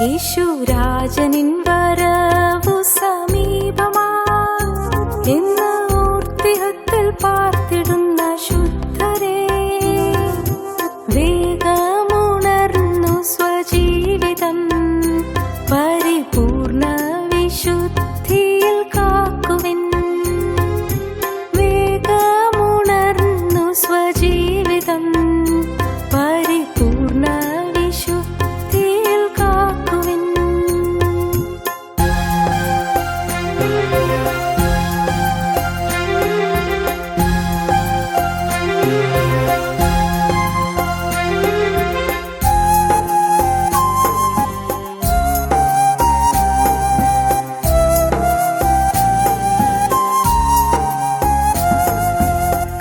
യേശുരാജനിൻ വരവു സമീപമാ എന്ന് ഓർത്തിഹത്തിൽ പാർത്തിടുന്ന ശുദ്ധരേ, വേഗമുണർന്നു സ്വജീവിതം പരിപൂർണ വിശുദ്ധിയിൽ കാക്കുവിൻ. വേഗമുണർന്നു സ്വജീവിതം പരിപൂർണ വിശുദ്ധിയിൽ കാക്കുവിൻ.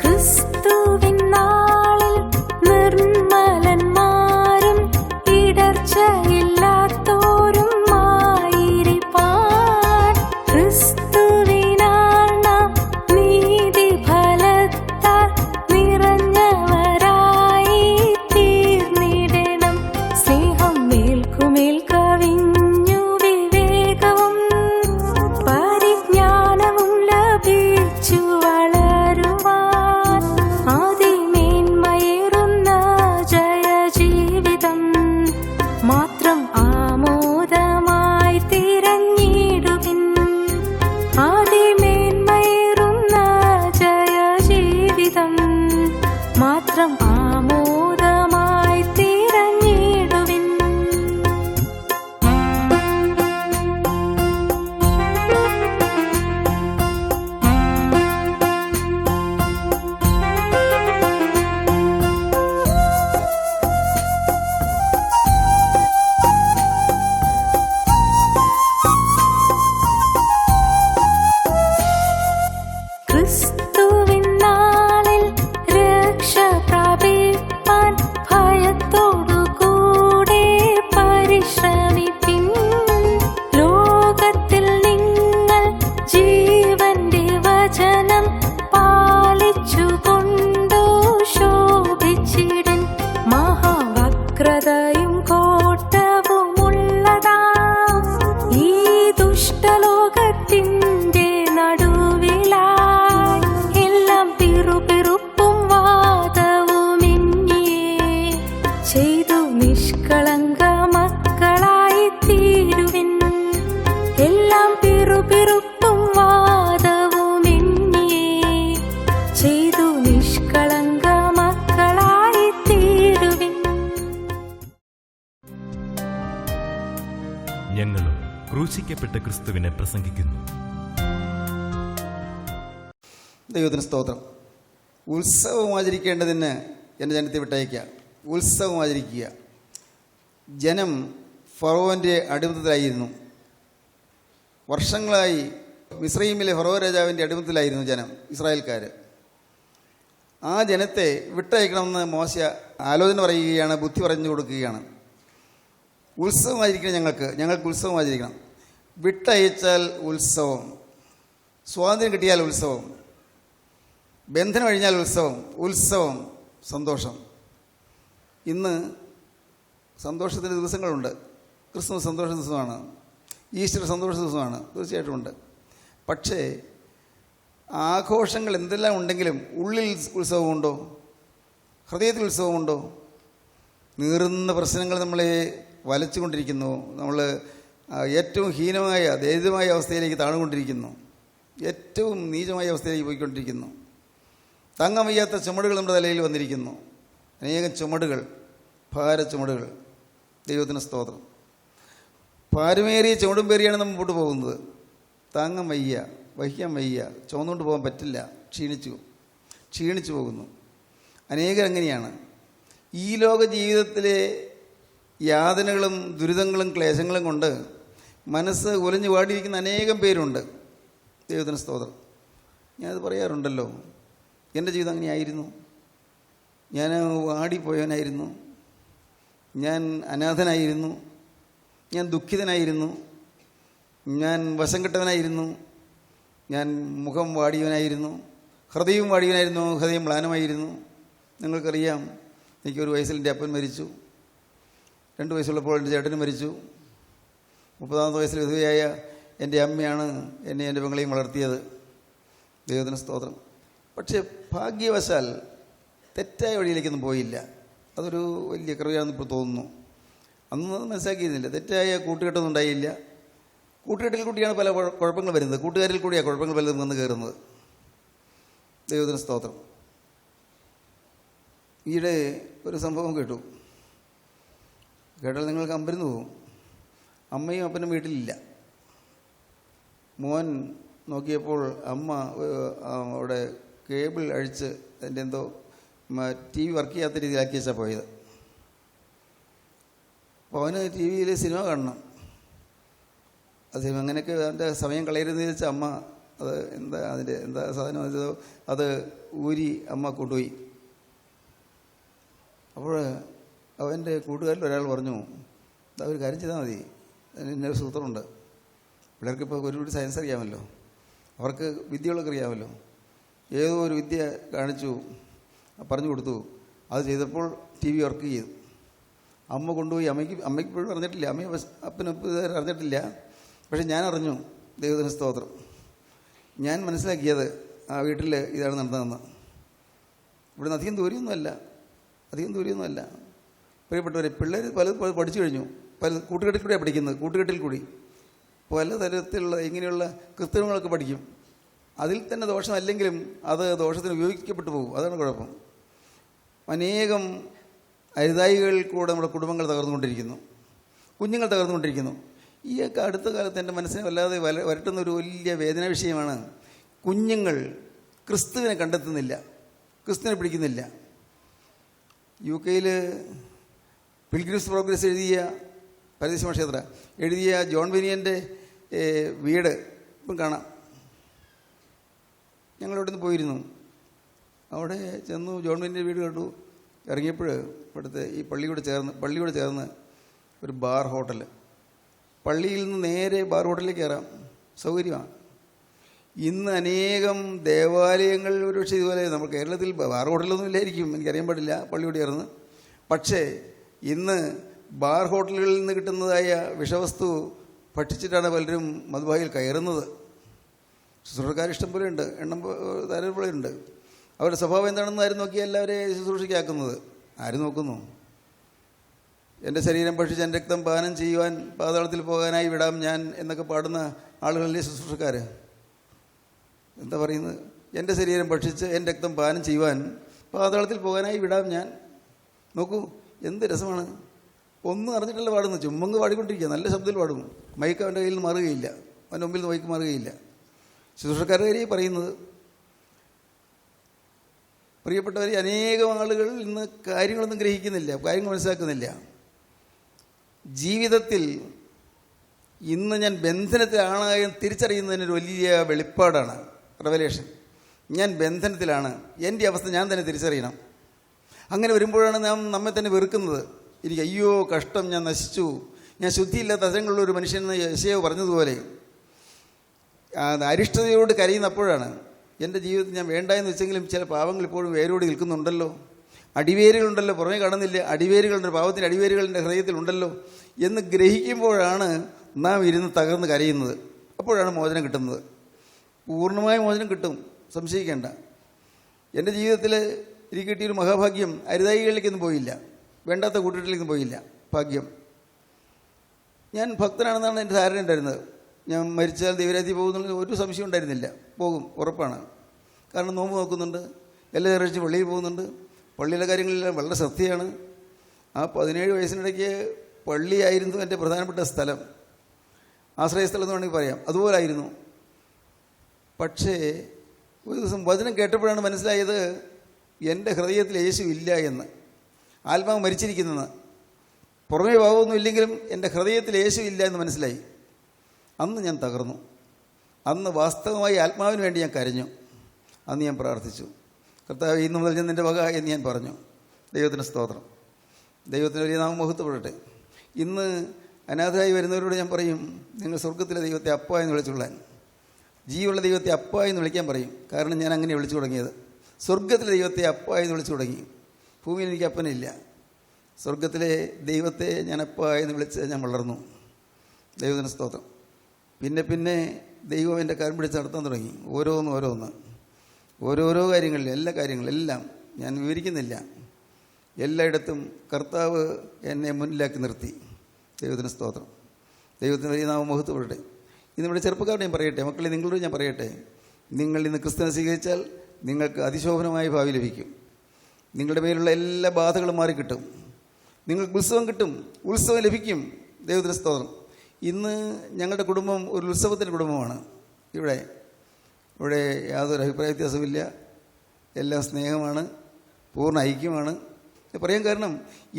ക്രിസ്തുവിൻ നാളിൽ നിർമ്മലന്മാരും ഇടർച്ചയില്ലാത്തോരും ആയിരിപ്പാൻ, ക്രിസ്തുവിനാൽ നാം നീതിഫലത്താൽ നിറഞ്ഞവരായി തീർന്നിടണം. സ്നേഹം മേൽക്കുമേൽ കവിഞ്ഞു വിവേകവും പരിജ്ഞാനവും ലഭിച്ചു വളരുവാൻ, അതിമേന്മയേറുന്ന ജയജീവിതം മാത്രം ആമോദമായി തിരഞ്ഞിടുവിൻ. അതിമേന്മയേറുന്ന ജയജീവിതം മാത്രം ആമോദമായി തിരഞ്ഞിടുവിൻ. ക്രിസ്തുവിൻ നാളിൽ രക്ഷ പ്രാപിപ്പാൻ ഭയത്തോടുകൂടെ പരിശ്രമിപ്പിൻ. ലോകത്തിൽ നിങ്ങൾ ജീവന്റെ വചനം പാലിച്ചുകൊണ്ടു ശോഭിച്ചിടൻ. മഹാവക്രതയും കോട്ടവുമുള്ളതാ ഈ ദുഷ്ടലോകത്തിന്റെ നടുവിലായി, എല്ലാം പിറുപിറുപ്പും വാദവുമെന്നിയേ ചെയ്തു നിഷ്കളങ്ക മക്കളായി തീരുവിൻ. എല്ലാം പിറുപിറുപ്പും വാദവുമെന്നിയേ ചെയ്തു നിഷ്കളങ്ക മക്കളായി തീരുവിൻ. ഞങ്ങളും ക്രൂശിക്കപ്പെട്ട ക്രിസ്തുവിനെ പ്രസംഗിക്കുന്നു. ദൈവത്തിന് സ്തോത്രം. ഉത്സവം ആചരിക്കേണ്ടതിന് എൻ്റെ ജനത്തെ വിട്ടയക്കുക. ഉത്സവം ആചരിക്കുക. ജനം ഫറവോൻ്റെ അടിമത്തത്തിലായിരുന്നു. വർഷങ്ങളായി മിസ്രയീമിലെ ഫറവോ രാജാവിൻ്റെ അടിമത്തത്തിലായിരുന്നു ജനം, ഇസ്രായേൽക്കാർ. ആ ജനത്തെ വിട്ടയക്കണമെന്ന് മോശ ആലോചന പറയുകയാണ്, ബുദ്ധി പറഞ്ഞു കൊടുക്കുകയാണ്. ഉത്സവം ആചരിക്കണം, ഞങ്ങൾക്ക് ഉത്സവം ആചരിക്കണം. വിട്ടയച്ചാൽ ഉത്സവം, സ്വാതന്ത്ര്യം കിട്ടിയാൽ ഉത്സവം, ബന്ധനം കഴിഞ്ഞാൽ ഉത്സവം, സന്തോഷം. ഇന്ന് സന്തോഷത്തിൻ്റെ ദിവസങ്ങളുണ്ട്. ക്രിസ്മസ് സന്തോഷ ദിവസമാണ്, ഈസ്റ്റർ സന്തോഷ ദിവസമാണ്, തീർച്ചയായിട്ടും ഉണ്ട്. പക്ഷേ ആഘോഷങ്ങൾ എന്തെല്ലാം ഉണ്ടെങ്കിലും ഉള്ളിൽ ഉത്സവമുണ്ടോ? ഹൃദയത്തിൽ ഉത്സവമുണ്ടോ? നീറുന്ന പ്രശ്നങ്ങൾ നമ്മളെ വലച്ചുകൊണ്ടിരിക്കുന്നു. നമ്മൾ ഏറ്റവും ഹീനമായ ദരിദ്രമായ അവസ്ഥയിലേക്ക് താണുകൊണ്ടിരിക്കുന്നു. ഏറ്റവും നീചമായ അവസ്ഥയിലേക്ക് പോയിക്കൊണ്ടിരിക്കുന്നു. താങ്ങാൻ വയ്യാത്ത ചുമടുകൾ നമ്മുടെ തലയിൽ വന്നിരിക്കുന്നു. അനേകം ചുമടുകൾ, ഭാര ചുമടുകൾ. ദൈവത്തിന് സ്തോത്രം. ഭാരമേറിയ ചുമടും പേറിയാണ് നമ്മൾ മുമ്പോട്ട് പോകുന്നത്. താങ്ങാൻ വയ്യ, വഹിക്കാൻ വയ്യ, ചുമന്നുകൊണ്ട് പോകാൻ പറ്റില്ല, ക്ഷീണിച്ചു പോകുന്നു. അനേകർ അങ്ങനെയാണ്. ഈ ലോക ജീവിതത്തിലെ യാതനകളും ദുരിതങ്ങളും ക്ലേശങ്ങളും കൊണ്ട് മനസ്സ് ഉലഞ്ഞു വാടിയിരിക്കുന്ന അനേകം പേരുണ്ട്. ദൈവത്തിന് സ്തോത്രം. ഞാനത് പറയാറുണ്ടല്ലോ, എൻ്റെ ജീവിതം അങ്ങനെയായിരുന്നു. ഞാൻ വാടിപ്പോയവനായിരുന്നു, ഞാൻ അനാഥനായിരുന്നു, ഞാൻ ദുഃഖിതനായിരുന്നു, ഞാൻ വശം കെട്ടവനായിരുന്നു, ഞാൻ മുഖം വാടിയവനായിരുന്നു, ഹൃദയവും വാടിയവനായിരുന്നു, ഹൃദയം മ്ലാനമായിരുന്നു. നിങ്ങൾക്കറിയാം, എനിക്കൊരു വയസ്സിൽ എൻ്റെ അപ്പൻ മരിച്ചു. 2 വയസ്സുള്ളപ്പോൾ എൻ്റെ ചേട്ടനും മരിച്ചു. 30-ാമത്തെ വയസ്സിൽ വിധവയായ എൻ്റെ അമ്മയാണ് എന്നെ എൻ്റെ പെങ്ങളെയും വളർത്തിയത്. ദൈവത്തിന് സ്തോത്രം. പക്ഷേ ഭാഗ്യവശാൽ തെറ്റായ വഴിയിലേക്കൊന്നും പോയില്ല. അതൊരു വലിയ കൃപയാണെന്ന് ഇപ്പോൾ തോന്നുന്നു. അന്ന് മനസ്സിലാക്കിയിരുന്നില്ല. തെറ്റായ കൂട്ടുകെട്ടൊന്നും ഉണ്ടായില്ല. കൂട്ടുകെട്ടിൽ കൂടിയാണ് പല കുഴപ്പങ്ങൾ വരുന്നത്. കൂട്ടുകാരിൽ കൂടിയാണ് കുഴപ്പങ്ങൾ പലതും വന്ന് കയറുന്നത്. ദൈവത്തിന് സ്തോത്രം. ഈയിടെ ഒരു സംഭവം കേട്ടാൽ നിങ്ങൾക്ക് അമ്പരന്ന് പോകും. അമ്മയും അപ്പനും വീട്ടിലില്ല. മോൻ നോക്കിയപ്പോൾ അമ്മ അവിടെ കേബിൾ അഴിച്ച് അതിൻ്റെ എന്തോ TV വർക്ക് ചെയ്യാത്ത രീതിയിലാക്കി വെച്ചാൽ പോയത്. അപ്പോൾ അവന് TV സിനിമ കാണണം. അത് അങ്ങനെയൊക്കെ അവൻ്റെ സമയം കളയരുതെന്ന് വെച്ചാൽ അമ്മ അത് എന്താ സാധനം അത് ഊരി അമ്മ കൊണ്ടുപോയി. അപ്പോൾ അവൻ്റെ കൂട്ടുകാരിൽ ഒരാൾ പറഞ്ഞു, ഒരു കാര്യം ചെയ്താൽ മതി, ഇന്നൊരു സൂത്രമുണ്ട്. പിള്ളേർക്കിപ്പോൾ ഒരുപാട് സയൻസ് അറിയാമല്ലോ, അവർക്ക് വിദ്യകളൊക്കെ അറിയാമല്ലോ. ഏതോ ഒരു വിദ്യ കാണിച്ചു, പറഞ്ഞു കൊടുത്തു. അത് ചെയ്തപ്പോൾ TV വർക്ക് ചെയ്തു. അമ്മ കൊണ്ടുപോയി. അമ്മയ്ക്ക് ഇപ്പോഴും അറിഞ്ഞിട്ടില്ല, അമ്മയും അപ്പനും അറിഞ്ഞിട്ടില്ല. പക്ഷെ ഞാൻ അറിഞ്ഞു. ദൈവത്തിന് സ്തോത്രം. ഞാൻ മനസ്സിലാക്കിയത് ആ വീട്ടിൽ ഇതാണ് നടന്നതെന്ന്. ഇവിടുന്ന് അധികം ദൂരെയൊന്നുമല്ല. പ്രിയപ്പെട്ടവരെ, പിള്ളേർ പലതും പഠിച്ചു കഴിഞ്ഞു. പല കൂട്ടുകെട്ടിൽ കൂടിയാണ് പഠിക്കുന്നത്. കൂട്ടുകെട്ടിൽ കൂടി പലതരത്തിലുള്ള ഇങ്ങനെയുള്ള കൃത്രിമങ്ങളൊക്കെ പഠിക്കും. അതിൽ തന്നെ ദോഷമല്ലെങ്കിലും അത് ദോഷത്തിന് ഉപയോഗിക്കപ്പെട്ടു പോകും. അതാണ് കുഴപ്പം. അനേകം അരുതായികളിൽ കൂടെ നമ്മുടെ കുടുംബങ്ങൾ തകർന്നുകൊണ്ടിരിക്കുന്നു, കുഞ്ഞുങ്ങൾ തകർന്നുകൊണ്ടിരിക്കുന്നു. ഈയൊക്കെ അടുത്ത കാലത്ത് എൻ്റെ മനസ്സിനെ വല്ലാതെ വരട്ടുന്നൊരു വലിയ വേദന വിഷയമാണ്. കുഞ്ഞുങ്ങൾ ക്രിസ്തുവിനെ കണ്ടെത്തുന്നില്ല, ക്രിസ്തുവിനെ പിടിക്കുന്നില്ല. UK പിൽഗ്രിംസ് പ്രോഗ്രസ് എഴുതിയ പരദേശിമ ക്ഷേത്ര എഴുതിയ ജോൺ ബെനിയൻ്റെ വീട് ഇപ്പം കാണാം. ഞങ്ങളവിടെ നിന്ന് പോയിരുന്നു. അവിടെ ചെന്നു ജോൺ ബെനിയൻ്റെ വീട് കണ്ടു. ഇറങ്ങിയപ്പോൾ ഇവിടുത്തെ ഈ പള്ളിയോട് ചേർന്ന് ഒരു ബാർ ഹോട്ടൽ. പള്ളിയിൽ നിന്ന് നേരെ ബാർ ഹോട്ടലിലേക്ക് കയറാം, സൗകര്യമാണ്. ഇന്ന് അനേകം ദേവാലയങ്ങൾ ഒരുപക്ഷെ ഇതുപോലെ നമ്മൾ കേരളത്തിൽ ബാർ ഹോട്ടലൊന്നും ഇല്ലായിരിക്കും, എനിക്കറിയാൻ പാടില്ല, പള്ളിയോട് ചേർന്ന്. പക്ഷേ ഇന്ന് ബാർ ഹോട്ടലുകളിൽ നിന്ന് കിട്ടുന്നതായ വിഷവസ്തു ഭക്ഷിച്ചിട്ടാണ് പലരും മധുബായിൽ കയറുന്നത്. ശുശ്രൂഷക്കാർ ഇഷ്ടം പോലെ ഉണ്ട്, എണ്ണം ധാരാളം ഉണ്ട്. അവരുടെ സ്വഭാവം എന്താണെന്ന് ആരും നോക്കിയാൽ എല്ലാവരെയും ശുശ്രൂഷയ്ക്കാക്കുന്നത്. ആരും നോക്കുന്നു? എൻ്റെ ശരീരം ഭക്ഷിച്ച് എൻ്റെ രക്തം പാനം ചെയ്യുവാൻ പാതാളത്തിൽ പോകാനായി വിടാം ഞാൻ എന്നൊക്കെ പാടുന്ന ആളുകളിലെ ശുശ്രൂഷക്കാർ എന്താ പറയുന്നത്? എൻ്റെ ശരീരം ഭക്ഷിച്ച് എൻ്റെ രക്തം പാനം ചെയ്യുവാൻ പാതാളത്തിൽ പോകാനായി വിടാം ഞാൻ. നോക്കൂ എന്ത് രസമാണ്. ഒന്നും അറിഞ്ഞിട്ടല്ല പാടുന്നു, ചുമ്മങ്ങ് പാടിക്കൊണ്ടിരിക്കുക. നല്ല ശബ്ദത്തിൽ പാടും. മൈക്ക് അവൻ്റെ കയ്യിൽ നിന്ന് മാറുകയില്ല, അവൻ്റെ മുമ്പിൽ നിന്ന് മൈക്ക് മാറുകയില്ല. ശുശ്രൂഷക്കാരുടെ കാര്യം പറയുന്നത്. പ്രിയപ്പെട്ടവരെ, അനേകം ആളുകൾ ഇന്ന് കാര്യങ്ങളൊന്നും ഗ്രഹിക്കുന്നില്ല, കാര്യങ്ങൾ മനസ്സിലാക്കുന്നില്ല. ജീവിതത്തിൽ ഇന്ന് ഞാൻ ബന്ധനത്തിലാണ് എന്ന് തിരിച്ചറിയുന്നതിനൊരു വലിയ വെളിപ്പാടാണ് റെവലേഷൻ. ഞാൻ ബന്ധനത്തിലാണ്, എൻ്റെ അവസ്ഥ ഞാൻ തന്നെ തിരിച്ചറിയണം. അങ്ങനെ വരുമ്പോഴാണ് നാം നമ്മെ തന്നെ വെറുക്കുന്നത്. എനിക്ക് അയ്യോ കഷ്ടം, ഞാൻ നശിച്ചു, ഞാൻ ശുദ്ധിയില്ലാത്ത അസങ്ങളുള്ള ഒരു മനുഷ്യനെന്ന് യെശയ്യാവ് പറഞ്ഞതുപോലെ അരിഷ്ടതയോട് കരയുന്നപ്പോഴാണ് എൻ്റെ ജീവിതത്തിൽ ഞാൻ വേണ്ട എന്ന് വെച്ചെങ്കിലും ചില പാവങ്ങൾ ഇപ്പോഴും വേരോടി നിൽക്കുന്നുണ്ടല്ലോ, അടിവേരുകളുണ്ടല്ലോ, പുറമേ കാണുന്നില്ല, അടിവേരുകളുണ്ട്, പാവത്തിൻ്റെ അടിവേരുകളുടെ ഹൃദയത്തിലുണ്ടല്ലോ എന്ന് ഗ്രഹിക്കുമ്പോഴാണ് നാം ഇരുന്ന് തകർന്ന് കരയുന്നത്. അപ്പോഴാണ് മോചനം കിട്ടുന്നത്. പൂർണ്ണമായ മോചനം കിട്ടും, സംശയിക്കേണ്ട. എൻ്റെ ജീവിതത്തിൽ എനിക്ക് കിട്ടിയൊരു മഹാഭാഗ്യം, അരുതായികളിലേക്കൊന്നും പോയില്ല, വേണ്ടാത്ത കൂട്ടുകെട്ടിലേക്കൊന്നും പോയില്ല. ഭാഗ്യം. ഞാൻ ഭക്തനാണെന്നാണ് എൻ്റെ ധാരണ ഉണ്ടായിരുന്നത്. ഞാൻ മരിച്ചാൽ ദൈവരാജ്യത്തിൽ പോകുന്നുള്ള ഒരു സംശയം ഉണ്ടായിരുന്നില്ല. പോകും, ഉറപ്പാണ്. കാരണം നോമ്പ് നോക്കുന്നുണ്ട്, എല്ലാ ഞായറാഴ്ച പള്ളിയിൽ പോകുന്നുണ്ട്, പള്ളിയിലെ കാര്യങ്ങളെല്ലാം വളരെ ശ്രദ്ധയാണ്. ആ 17 വയസ്സിനിടയ്ക്ക് പള്ളിയായിരുന്നു എൻ്റെ പ്രധാനപ്പെട്ട സ്ഥലം, ആശ്രയസ്ഥലം എന്ന് വേണമെങ്കിൽ പറയാം. അതുപോലായിരുന്നു. പക്ഷേ ഒരു ദിവസം വചനം കേട്ടപ്പോഴാണ് മനസ്സിലായത് എൻ്റെ ഹൃദയത്തിൽ യേശു ഇല്ല എന്ന്. ആത്മാവ് മരിച്ചിരിക്കുന്നെന്ന്. പുറമേ ഭാവമൊന്നും ഇല്ലെങ്കിലും എൻ്റെ ഹൃദയത്തിൽ യേശു ഇല്ല എന്ന് മനസ്സിലായി. അന്ന് ഞാൻ തകർന്നു. അന്ന് വാസ്തവമായി ആത്മാവിന് വേണ്ടി ഞാൻ കരഞ്ഞു. അന്ന് ഞാൻ പ്രാർത്ഥിച്ചു, കർത്താവ് ഇന്നു മുതൽ ഞാൻ നിൻ്റെ വക എന്ന് ഞാൻ പറഞ്ഞു. ദൈവത്തിന് സ്തോത്രം. ദൈവത്തിന് വലിയ നാമം മഹത്വപ്പെടട്ടെ. ഇന്ന് അനാഥരായി വരുന്നവരോട് ഞാൻ പറയും, നിങ്ങൾ സ്വർഗത്തിലെ ദൈവത്തെ അപ്പ എന്ന് വിളിച്ചുകൊള്ളാൻ, ജീവനുള്ള ദൈവത്തെ അപ്പ എന്ന് വിളിക്കാൻ പറയും. കാരണം ഞാൻ അങ്ങനെ വിളിച്ചു തുടങ്ങിയത്. സ്വർഗത്തിലെ ദൈവത്തെ അപ്പ എന്ന് വിളിച്ചു തുടങ്ങി. ഭൂമിയിൽ എനിക്ക് അപ്പനില്ല. സ്വർഗത്തിലെ ദൈവത്തെ ഞാൻ അപ്പ എന്ന് വിളിച്ച് ഞാൻ വളർന്നു. ദൈവത്തിന് സ്തോത്രം. പിന്നെ ദൈവം എൻ്റെ കാര്യം പിടിച്ച് നടത്താൻ തുടങ്ങി. ഓരോന്ന് ഓരോരോ കാര്യങ്ങളിൽ, എല്ലാ കാര്യങ്ങളെല്ലാം ഞാൻ വിവരിക്കുന്നില്ല. എല്ലായിടത്തും കർത്താവ് എന്നെ മുന്നിലാക്കി നിർത്തി. ദൈവത്തിന് സ്തോത്രം. ദൈവത്തിന് വലിയ നാമം മഹത്വപ്പെടട്ടെ. ഇന്ന് നമ്മുടെ ചെറുപ്പക്കാരോട് ഞാൻ പറയട്ടെ, മക്കളെ നിങ്ങളോട് ഞാൻ പറയട്ടെ, നിങ്ങൾ ഇന്ന് ക്രിസ്തുവിനെ സ്വീകരിച്ചാൽ നിങ്ങൾക്ക് അതിശോഭനമായ ഭാവി ലഭിക്കും. നിങ്ങളുടെ മേലുള്ള എല്ലാ ബാധകളും മാറിക്കിട്ടും. നിങ്ങൾക്ക് ഉത്സവം കിട്ടും, ഉത്സവം ലഭിക്കും. ദൈവത്തിന് സ്തോത്രം. ഇന്ന് ഞങ്ങളുടെ കുടുംബം ഒരു ഉത്സവത്തിൻ്റെ കുടുംബമാണ്. ഇവിടെ യാതൊരു അഭിപ്രായ വ്യത്യാസമില്ല. എല്ലാം സ്നേഹമാണ്, പൂർണ്ണ ഐക്യമാണ്. പറയാൻ കാരണം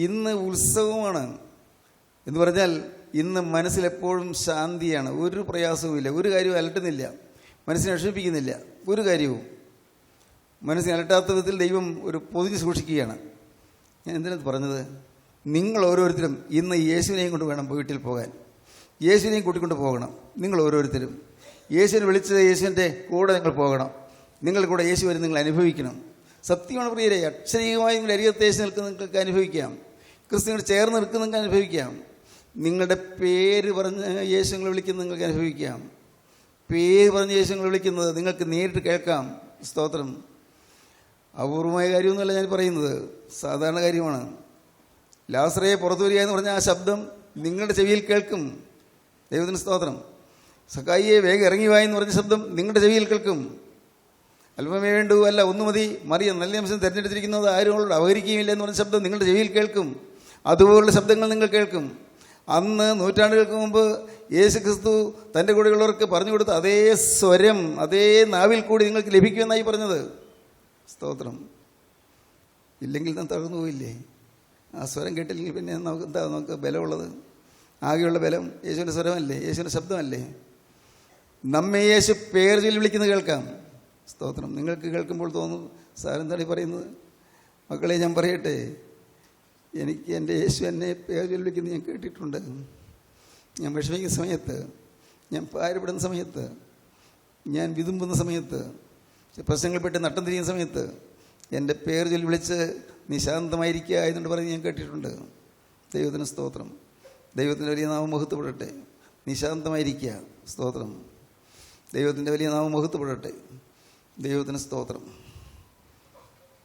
ഇന്ന് ഉത്സവമാണ് എന്ന് പറഞ്ഞാൽ ഇന്ന് മനസ്സിലെപ്പോഴും ശാന്തിയാണ്. ഒരു പ്രയാസവുമില്ല, ഒരു കാര്യവും അലട്ടുന്നില്ല, മനസ്സിനെ വിഷമിപ്പിക്കുന്നില്ല. ഒരു കാര്യവും മനസ്സിനെ അലട്ടാത്ത വിധത്തിൽ ദൈവം ഒരു പൊതിഞ്ഞ് സൂക്ഷിക്കുകയാണ്. ഞാൻ എന്തിനാണ് പറഞ്ഞത്? നിങ്ങൾ ഓരോരുത്തരും ഇന്ന് യേശുവിനെയും കൊണ്ട് വേണം വീട്ടിൽ പോകാൻ. യേശുവിനെയും കൂട്ടിക്കൊണ്ട് പോകണം. നിങ്ങൾ ഓരോരുത്തരും യേശുവിനെ വിളിച്ചത് യേശുവിൻ്റെ കൂടെ നിങ്ങൾ പോകണം. നിങ്ങളുടെ കൂടെ യേശു വരെ നിങ്ങൾ അനുഭവിക്കണം. സത്യമാണ് പ്രിയരെ. അക്ഷരീയമായി നിങ്ങൾ അരികത്ത് യേശു നിൽക്കുന്ന നിങ്ങൾക്ക് അനുഭവിക്കാം. ക്രിസ്തുവിനോട് ചേർന്ന് നിൽക്കുന്ന നിങ്ങൾക്ക് അനുഭവിക്കാം. നിങ്ങളുടെ പേര് പറഞ്ഞ് യേശു നിങ്ങൾ വിളിക്കുന്നത് നിങ്ങൾക്ക് അനുഭവിക്കാം. പേര് പറഞ്ഞ് യേശു നിങ്ങൾ വിളിക്കുന്നത് നിങ്ങൾക്ക് നേരിട്ട് കേൾക്കാം. സ്തോത്രം. അപൂർവമായ കാര്യമൊന്നുമല്ല ഞാൻ പറയുന്നത്, സാധാരണ കാര്യമാണ്. ലാസറയെ പുറത്തു വരിക എന്ന് പറഞ്ഞാൽ ആ ശബ്ദം നിങ്ങളുടെ ചെവിയിൽ കേൾക്കും. ദൈവത്തിന് സ്തോത്രം. സക്കായിയെ വേഗം ഇറങ്ങി വായെന്ന് പറഞ്ഞ ശബ്ദം നിങ്ങളുടെ ചെവിയിൽ കേൾക്കും. അല്പമേ വേണ്ടൂ, അല്ല ഒന്ന് മതി, മറിയം നല്ല നിമിഷം തിരഞ്ഞെടുത്തിരിക്കുന്നത് ആരോട് അപഹരിക്കുകയില്ല എന്ന് പറഞ്ഞ ശബ്ദം നിങ്ങളുടെ ചെവിയിൽ കേൾക്കും. അതുപോലുള്ള ശബ്ദങ്ങൾ നിങ്ങൾ കേൾക്കും. അന്ന് നൂറ്റാണ്ടുകൾക്ക് മുമ്പ് യേശു ക്രിസ്തു തൻ്റെ കൂടെയുള്ളവർക്ക് പറഞ്ഞു കൊടുത്ത അതേ സ്വരം അതേ നാവിൽ കൂടി നിങ്ങൾക്ക് ലഭിക്കുമെന്നായി പറഞ്ഞത്. സ്തോത്രം. ഇല്ലെങ്കിൽ നാം തകർന്നു പോയില്ലേ? ആ സ്വരം കേട്ടില്ലെങ്കിൽ പിന്നെ നമുക്ക് ബലമുള്ളത്? ആകെയുള്ള ബലം യേശുവിൻ്റെ സ്വരമല്ലേ, യേശുവിൻ്റെ ശബ്ദമല്ലേ. നമ്മെ യേശു പേർ ചൊല്ലി വിളിക്കുന്നത് കേൾക്കാം. സ്തോത്രം. നിങ്ങൾക്ക് കേൾക്കുമ്പോൾ തോന്നും, സാരെന്താണ് ഈ പറയുന്നത്? മക്കളെ ഞാൻ പറയട്ടെ, എനിക്ക് എൻ്റെ യേശു എന്നെ പേർ ചൊല്ലി വിളിക്കുന്നത് ഞാൻ കേട്ടിട്ടുണ്ട്. ഞാൻ വിഷമിക്കുന്ന സമയത്ത്, ഞാൻ ഭാരപ്പെടുന്ന സമയത്ത്, ഞാൻ വിതുമ്പുന്ന സമയത്ത്, പ്രശ്നങ്ങൾപ്പെട്ട് നട്ടം തിരിയുന്ന സമയത്ത് എൻ്റെ പേർ ചൊല്ലി വിളിച്ച് നീ ശാന്തമായിരിക്കുക എന്നുകൊണ്ട് പറഞ്ഞ് ഞാൻ കേട്ടിട്ടുണ്ട്. ദൈവത്തിന് സ്തോത്രം. ദൈവത്തിൻ്റെ വലിയ നാമം മഹത്വപ്പെടട്ടെ. നീ ശാന്തമായിരിക്കുക. സ്തോത്രം. ദൈവത്തിൻ്റെ വലിയ നാമം മഹത്വപ്പെടട്ടെ. ദൈവത്തിന് സ്തോത്രം.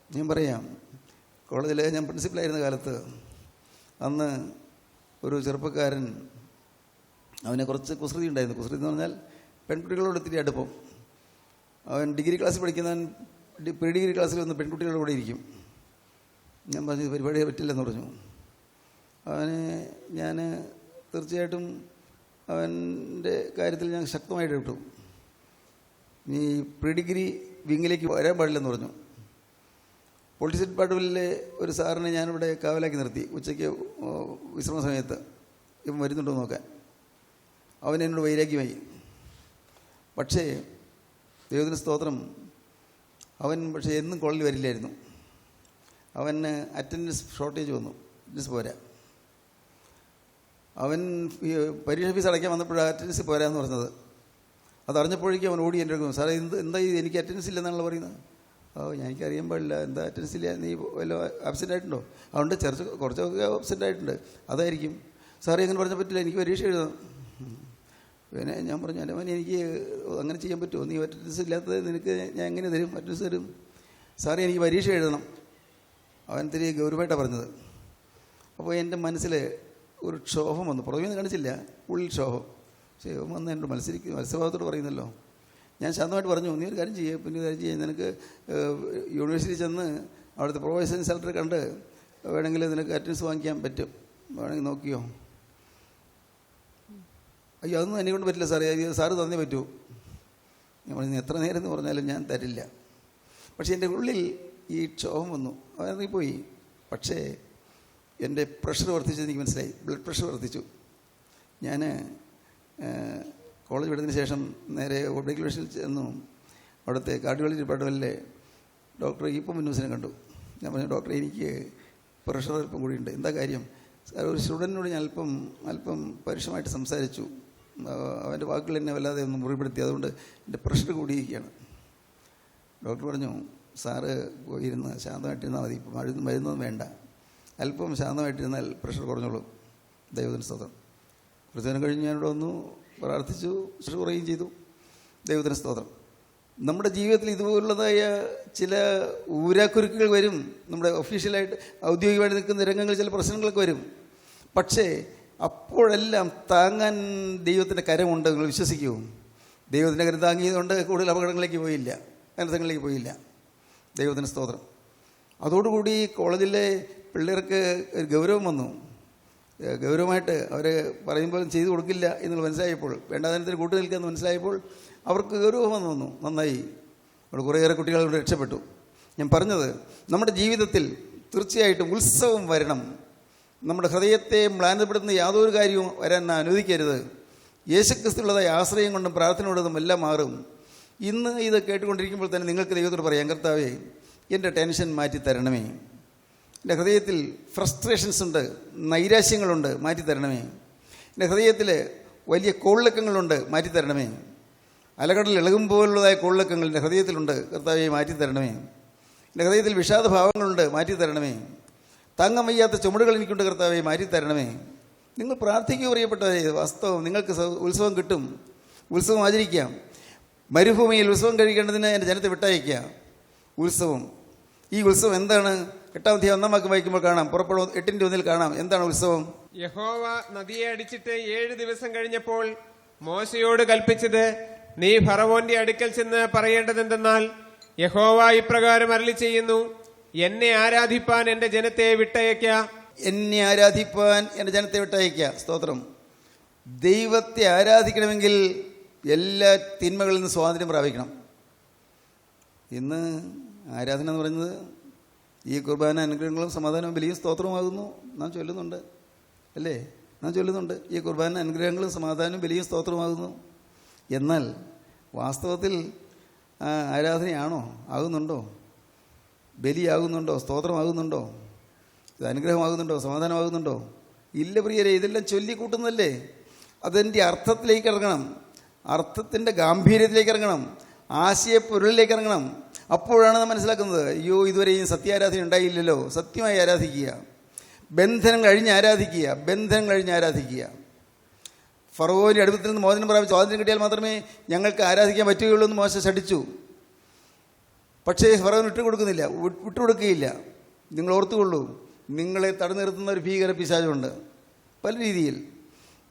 ഞാൻ പറയാം, കോളേജിൽ ഞാൻ പ്രിൻസിപ്പലായിരുന്ന കാലത്ത് അന്ന് ഒരു ചെറുപ്പക്കാരൻ, അവനെ കുറച്ച് കുസൃതി ഉണ്ടായിരുന്നു. കുസൃതി എന്ന് പറഞ്ഞാൽ പെൺകുട്ടികളോട് ഒത്തിരി അടുപ്പം. അവൻ ഡിഗ്രി ക്ലാസ്സിൽ പഠിക്കുന്നവൻ പ്രീ ഡിഗ്രി ക്ലാസ്സിൽ വന്ന് പെൺകുട്ടികളുടെ കൂടെ ഇരിക്കും. ഞാൻ പറഞ്ഞു ഇത് പരിപാടിയെ പറ്റില്ലെന്ന് പറഞ്ഞു. ഞാൻ തീർച്ചയായിട്ടും അവൻ്റെ കാര്യത്തിൽ ഞാൻ ശക്തമായിട്ട് ഇട്ടു. നീ പ്രീ ഡിഗ്രി വിങ്ങിലേക്ക് വരാൻ പാടില്ലെന്ന് പറഞ്ഞു. പൊളിറ്റിക്സ് ഡിപ്പാർട്ട്മെൻറ്റിലെ ഒരു സാറിനെ ഞാനിവിടെ കാവലാക്കി നിർത്തി. ഉച്ചയ്ക്ക് വിശ്രമ സമയത്ത് ഇവൻ വരുന്നുണ്ടോ നോക്കാൻ. അവൻ എന്നോട് വൈരാഗ്യമായി. പക്ഷേ ദൈവത്തിന് സ്തോത്രം, അവൻ പക്ഷേ എന്നും കോളേജിൽ വരില്ലായിരുന്നു. അവന് അറ്റൻഡൻസ് ഷോർട്ടേജ് വന്നു, അറ്റൻഡൻസ് പോരാ. അവൻ പരീക്ഷ ഫീസ് അടയ്ക്കാൻ വന്നപ്പോഴാണ് അറ്റൻഡൻസ് പോരാന്ന് പറഞ്ഞത്. അതറിഞ്ഞപ്പോഴേക്കും അവൻ ഓടി എൻ്റെ അടുത്ത്, സാറേ എന്താ എനിക്ക് അറ്റൻഡൻസ് ഇല്ലെന്നാണല്ലോ പറയുന്നത്. എനിക്കറിയാൻ പാടില്ല, എന്താ അറ്റൻഡൻസ് ഇല്ല, നീ വല്ല ആബ്സെൻ്റ് ആയിട്ടുണ്ടോ? അതുകൊണ്ട് കുറച്ചൊക്കെ ആബ്സെൻ്റ് ആയിട്ടുണ്ട്, അതായിരിക്കും. സാറേ അങ്ങനെ പറഞ്ഞാൽ പറ്റില്ല, എനിക്ക് പരീക്ഷ എഴുതാം. പിന്നെ ഞാൻ പറഞ്ഞു, എൻ്റെ മോനെ എനിക്ക് അങ്ങനെ ചെയ്യാൻ പറ്റുമോ? നീ അറ്റൻഡൻസ് ഇല്ലാത്തത് നിനക്ക് ഞാൻ എങ്ങനെ തരും? അറ്റൻഡൻസ് തരും. സാറേ എനിക്ക് പരീക്ഷ എഴുതണം. അവൻ ഇത്തിരി ഗൗരവമായിട്ടാണ് പറഞ്ഞത്. അപ്പോൾ എൻ്റെ മനസ്സിൽ ഒരു ക്ഷോഭം വന്നു. പുറമേന്ന് കാണിച്ചില്ല, ഉള്ളിൽ ക്ഷോഭം. പക്ഷേ വന്ന് എന്നോട് മത്സരഭാവത്തോട് പറയുന്നല്ലോ. ഞാൻ ശാന്തമായിട്ട് പറഞ്ഞു, നീ ഒരു കാര്യം ചെയ്യുക, പിന്നെ ഒരു കാര്യം ചെയ്യുക, നിനക്ക് യൂണിവേഴ്സിറ്റി ചെന്ന് അവിടുത്തെ പ്രൊഫസർ സെലക്ടറെ കണ്ട് വേണമെങ്കിൽ നിനക്ക് അറ്റൻഡൻസ് വാങ്ങിക്കാൻ പറ്റും, വേണമെങ്കിൽ നോക്കിയോ. അയ്യോ അതൊന്നും എന്നെ കൊണ്ട് പറ്റില്ല സാറേ, സാറ് തന്നേ പറ്റൂ. ഞാൻ പറഞ്ഞു എത്ര നേരം എന്ന് പറഞ്ഞാലും ഞാൻ തരില്ല. പക്ഷേ എൻ്റെ ഉള്ളിൽ ഈ ക്ഷോഭം വന്നു. അവനിറങ്ങിപ്പോയി. പക്ഷേ എൻ്റെ പ്രഷർ വർദ്ധിച്ചത് എനിക്ക് മനസ്സിലായി. ബ്ലഡ് പ്രഷർ വർദ്ധിച്ചു. ഞാൻ കോളേജ് വിട്ടതിന് ശേഷം നേരെ മെഡിക്കൽ യൂണിവേഴ്സിറ്റിയിൽ ചെന്നു. അവിടുത്തെ കാർഡിയോളജി ഡിപ്പാർട്ട്മെൻറ്റിലെ ഡോക്ടർ ഇപ്പം ന്യൂസിനെ കണ്ടു. ഞാൻ പറഞ്ഞു, ഡോക്ടറെ എനിക്ക് പ്രഷർ അല്പം കൂടിയുണ്ട്. എന്താ കാര്യം? ഒരു സ്റ്റുഡൻറ്റിനോട് ഞാൻ അല്പം പരുഷമായിട്ട് സംസാരിച്ചു. അവൻ്റെ വാക്കുകൾ എന്നെ വല്ലാതെ ഒന്ന് മുറിപ്പെടുത്തി. അതുകൊണ്ട് എൻ്റെ പ്രഷർ കൂടിയിരിക്കുകയാണ്. ഡോക്ടർ പറഞ്ഞു, സാറ് പോയിരുന്ന് ശാന്തമായിട്ടിരുന്നാൽ മതി, ഇപ്പം മരുന്നൊന്നും വേണ്ട, അല്പം ശാന്തമായിട്ടിരുന്നാൽ പ്രഷർ കുറഞ്ഞോളൂ. ദൈവത്തിന് സ്തോത്രം. കുറച്ച് നേരം കഴിഞ്ഞ് ഞാനിവിടെ വന്നു, പ്രാർത്ഥിച്ചു, പ്രഷർ കുറയുകയും ചെയ്തു. ദൈവത്തിന് സ്തോത്രം. നമ്മുടെ ജീവിതത്തിൽ ഇതുപോലുള്ളതായ ചില ഊരാക്കുരുക്കുകൾ വരും. നമ്മുടെ ഒഫീഷ്യലായിട്ട് ഔദ്യോഗികമായിട്ട് നിൽക്കുന്ന രംഗങ്ങളിൽ ചില പ്രശ്നങ്ങളൊക്കെ വരും. പക്ഷേ അപ്പോഴെല്ലാം താങ്ങാൻ ദൈവത്തിൻ്റെ കരമുണ്ട്. നിങ്ങൾ വിശ്വസിക്കൂ. ദൈവത്തിൻ്റെ കരം താങ്ങിയതുകൊണ്ട് കൂടുതൽ അപകടങ്ങളിലേക്ക് പോയില്ല, അനർത്ഥങ്ങളിലേക്ക് പോയില്ല. ദൈവത്തിന് സ്തോത്രം. അതോടുകൂടി കോളേജിലെ പിള്ളേർക്ക് ഒരു ഗൗരവം വന്നു. ഗൗരവമായിട്ട് അവർ പറയുമ്പോൾ ചെയ്തു കൊടുക്കില്ല എന്നുള്ള മനസ്സിലായപ്പോൾ, വേണ്ടാതനത്തിന് കൂട്ടു നിൽക്കാമെന്ന് മനസ്സിലായപ്പോൾ അവർക്ക് ഗൗരവം വന്നു. നന്നായി. അവിടെ കുറേയേറെ കുട്ടികൾ രക്ഷപ്പെട്ടു. ഞാൻ പറഞ്ഞത്, നമ്മുടെ ജീവിതത്തിൽ തീർച്ചയായിട്ടും ഉത്സവം വരണം. നമ്മുടെ ഹൃദയത്തെ മ്ലാനപ്പെടുത്തുന്ന യാതൊരു കാര്യവും വരാൻ അനുവദിക്കരുത്. യേശുക്രിസ്തുള്ളതായ ആശ്രയം കൊണ്ടും പ്രാർത്ഥന കൊണ്ടും എല്ലാം മാറും. ഇന്ന് ഇത് കേട്ടുകൊണ്ടിരിക്കുമ്പോൾ തന്നെ നിങ്ങൾക്ക് ദൈവത്തോട് പറയാം, കർത്താവേ, എൻ്റെ ടെൻഷൻ മാറ്റി തരണമേ. എൻ്റെ ഹൃദയത്തിൽ ഫ്രസ്ട്രേഷൻസ് ഉണ്ട്, നൈരാശ്യങ്ങളുണ്ട്, മാറ്റിത്തരണമേ. എൻ്റെ ഹൃദയത്തിൽ വലിയ കോളിളക്കങ്ങളുണ്ട്, മാറ്റിത്തരണമേ. അലകടൽ ഇളകുമ്പോലുള്ളതായ കോളിളക്കങ്ങൾ എൻ്റെ ഹൃദയത്തിലുണ്ട്, കർത്താവെ മാറ്റിത്തരണമേ. എൻ്റെ ഹൃദയത്തിൽ വിഷാദഭാവങ്ങളുണ്ട്, മാറ്റിത്തരണമേ. താങ്ങാൻ വയ്യാത്ത ചുമടുകൾ എനിക്കുണ്ട്, കർത്താവെ മാറ്റിത്തരണമേ. നിങ്ങൾ പ്രാർത്ഥിക്കുക പ്രിയപ്പെട്ടവരെ. വാസ്തവം, നിങ്ങൾക്ക് ഉത്സവം കിട്ടും, ഉത്സവം ആചരിക്കാം. മരുഭൂമിയിൽ ഉത്സവം കഴിക്കേണ്ടതിന് എൻ്റെ ജനത്തെ വിട്ടയക്കുക. ഉത്സവം, ഈ ഉത്സവം എന്താണ്? 8-ാം അധ്യായം 1-ാം വാക്യം വായിക്കുമ്പോൾ കാണാം. പുറപ്പെടും 8:1 കാണാം. എന്താണ് ഉത്സവം? യഹോവ നദിയെ അടിച്ചിട്ട് 7 ദിവസം കഴിഞ്ഞപ്പോൾ മോശയോട് കൽപ്പിച്ചത്, നീ ഫറവോന്റെ അടുക്കൽ ചെന്ന് പറയേണ്ടതെന്തെന്നാൽ, യഹോവ ഇപ്രകാരം അരുളി ചെയ്യുന്നു, എന്നെ ആരാധിപ്പാൻ എന്റെ ജനത്തെ വിട്ടയക്ക. എന്നെ ആരാധിപ്പാൻ എൻ്റെ ജനത്തെ വിട്ടയക്ക. സ്തോത്രം. ദൈവത്തെ ആരാധിക്കണമെങ്കിൽ എല്ലാ തിന്മകളിൽ നിന്ന് സ്വാതന്ത്ര്യം പ്രാപിക്കണം. ഇന്ന് ആരാധന എന്ന് പറയുന്നത് ഈ കുർബാന അനുഗ്രഹങ്ങളും സമാധാനവും ബലിയും സ്തോത്രവുമാകുന്നു. നാം ചൊല്ലുന്നുണ്ട്, അല്ലേ? നാം ചൊല്ലുന്നുണ്ട്, ഈ കുർബാന അനുഗ്രഹങ്ങളും സമാധാനവും ബലിയും സ്തോത്രവുമാകുന്നു. എന്നാൽ വാസ്തവത്തിൽ ആരാധനയാണോ? ആകുന്നുണ്ടോ? ബലിയാകുന്നുണ്ടോ? സ്തോത്രമാകുന്നുണ്ടോ? ഇത് അനുഗ്രഹമാകുന്നുണ്ടോ? സമാധാനമാകുന്നുണ്ടോ? ഇല്ല പ്രിയരെ. ഇതെല്ലാം ചൊല്ലിക്കൂട്ടുന്നതല്ലേ? അതെൻ്റെ അർത്ഥത്തിലേക്ക് ഇറങ്ങണം, അർത്ഥത്തിൻ്റെ ഗാംഭീര്യത്തിലേക്ക് ഇറങ്ങണം, ആശയപ്പൊരുളിലേക്ക് ഇറങ്ങണം. അപ്പോഴാണ് നാം മനസ്സിലാക്കുന്നത്, അയ്യോ, ഇതുവരെയും സത്യാരാധന ഉണ്ടായില്ലല്ലോ. സത്യമായി ആരാധിക്കുക, ബന്ധനം കഴിഞ്ഞ് ആരാധിക്കുക, ബന്ധനം കഴിഞ്ഞ് ആരാധിക്കുക. ഫറവോന്റെ അടുപ്പത്തിൽ നിന്ന് മോചനം പ്രാപിച്ച് സ്വാതന്ത്ര്യം കിട്ടിയാൽ മാത്രമേ ഞങ്ങൾക്ക് ആരാധിക്കാൻ പറ്റുകയുള്ളൂ എന്ന് മോശ ശഠിച്ചു. പക്ഷേ ഫറവോൻ വിട്ടുകൊടുക്കുന്നില്ല, വിട്ടുകൊടുക്കുകയില്ല. നിങ്ങൾ ഓർത്തുകൊള്ളൂ, നിങ്ങളെ തടഞ്ഞു നിർത്തുന്ന ഒരു ഭീകര പിശാചുണ്ട്. പല രീതിയിൽ